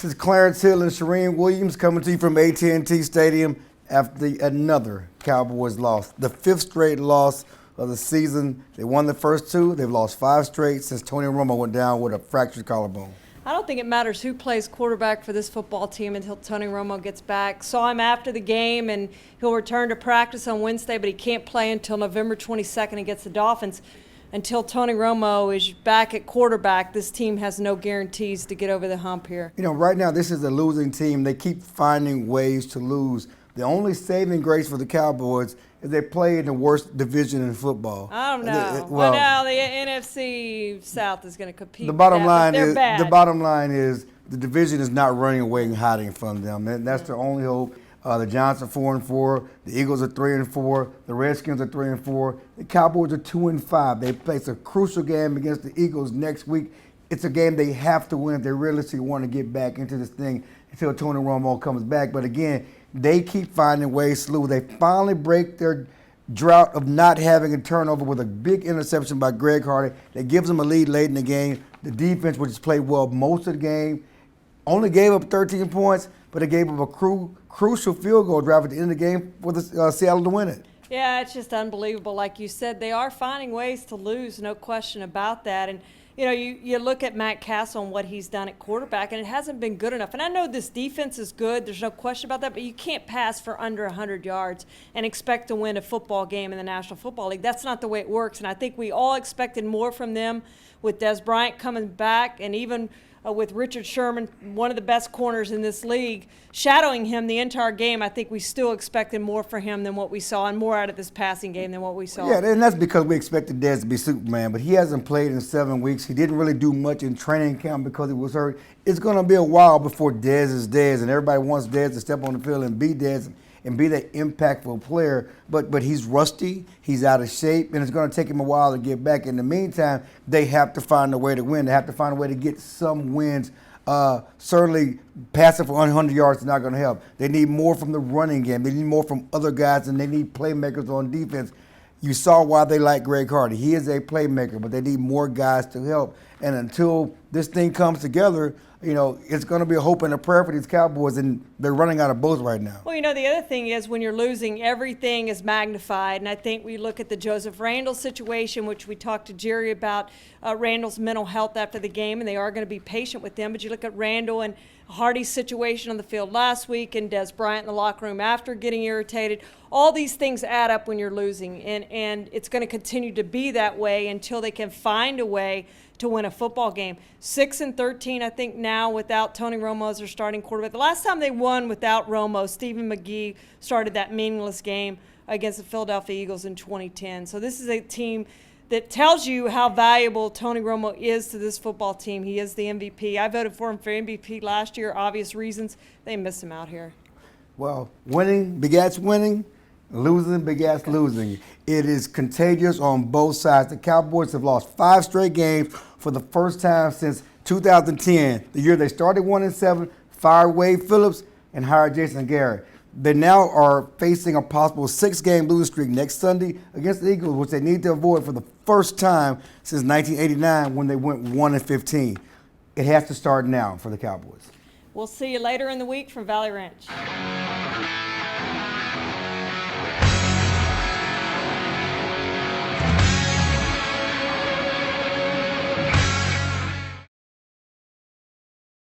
This is Clarence Hill and Charean Williams coming to you from AT&T Stadium after another Cowboys loss. The fifth straight loss of the season. They won the first two. They've lost 5 straight since Tony Romo went down with a fractured collarbone. I don't think it matters who plays quarterback for this football team until Tony Romo gets back. Saw him after the game, and he'll return to practice on Wednesday, but he can't play until November 22nd against the Dolphins. Until Tony Romo is back at quarterback, this team has no guarantees to get over the hump here. You know, right now this is a losing team. They keep finding ways to lose. The only saving grace for the Cowboys is they play in the worst division in football. I don't know. Well, now the NFC South is going to compete. The bottom line is the division is not running away and hiding from them. And that's their only hope. The Giants are 4-4. The Eagles are 3-4. The Redskins are 3-4. The Cowboys are 2-5. They face a crucial game against the Eagles next week. It's a game they have to win if they realistically want to get back into this thing until Tony Romo comes back. But again, they keep finding ways to lose. They finally break their drought of not having a turnover with a big interception by Greg Hardy that gives them a lead late in the game. The defense, which has played well most of the game, only gave up 13 points, but it gave up a crucial field goal drive at the end of the game for the Seattle to win it. Yeah, it's just unbelievable. Like you said, they are finding ways to lose, no question about that. And, you know, you look at Matt Castle and what he's done at quarterback, and it hasn't been good enough. And I know this defense is good. There's no question about that. But you can't pass for under 100 yards and expect to win a football game in the National Football League. That's not the way it works. And I think we all expected more from them with Des Bryant coming back, and even with Richard Sherman, one of the best corners in this league, shadowing him the entire game. I think we still expected more for him than what we saw, and more out of this passing game than what we saw. Yeah, and that's because we expected Dez to be Superman, but he hasn't played in 7 weeks. He didn't really do much in training camp because he was hurt. It's going to be a while before Dez is Dez, and everybody wants Dez to step on the field and be Dez and be that impactful player, but he's rusty, he's out of shape, and it's going to take him a while to get back. In the meantime, they have to find a way to win. They have to find a way to get some wins. Certainly, passing for 100 yards is not going to help. They need more from the running game. They need more from other guys, and they need playmakers on defense. You saw why they like Greg Hardy. He is a playmaker, but they need more guys to help. And until this thing comes together, you know, it's going to be a hope and a prayer for these Cowboys, and they're running out of both right now. Well, you know, the other thing is when you're losing, everything is magnified. And I think we look at the Joseph Randle situation, which we talked to Jerry about Randle's mental health after the game, and they are going to be patient with them. But you look at Randle and Hardy's situation on the field last week, and Des Bryant in the locker room after getting irritated. All these things add up when you're losing, and it's going to continue to be that way until they can find a way to win a football game. 6-13, I think, now without Tony Romo as their starting quarterback. The last time they won without Romo, Stephen McGee started that meaningless game against the Philadelphia Eagles in 2010. So this is a team that tells you how valuable Tony Romo is to this football team. He is the MVP. I voted for him for MVP last year, obvious reasons. They miss him out here. Well, winning begets winning. Losing begets losing. It is contagious on both sides. The Cowboys have lost 5 straight games for the first time since 2010, the year they started 1-7, fired Wade Phillips, and hired Jason Garrett. They now are facing a possible 6-game losing streak next Sunday against the Eagles, which they need to avoid for the first time since 1989 when they went 1-15. It has to start now for the Cowboys. We'll see you later in the week from Valley Ranch.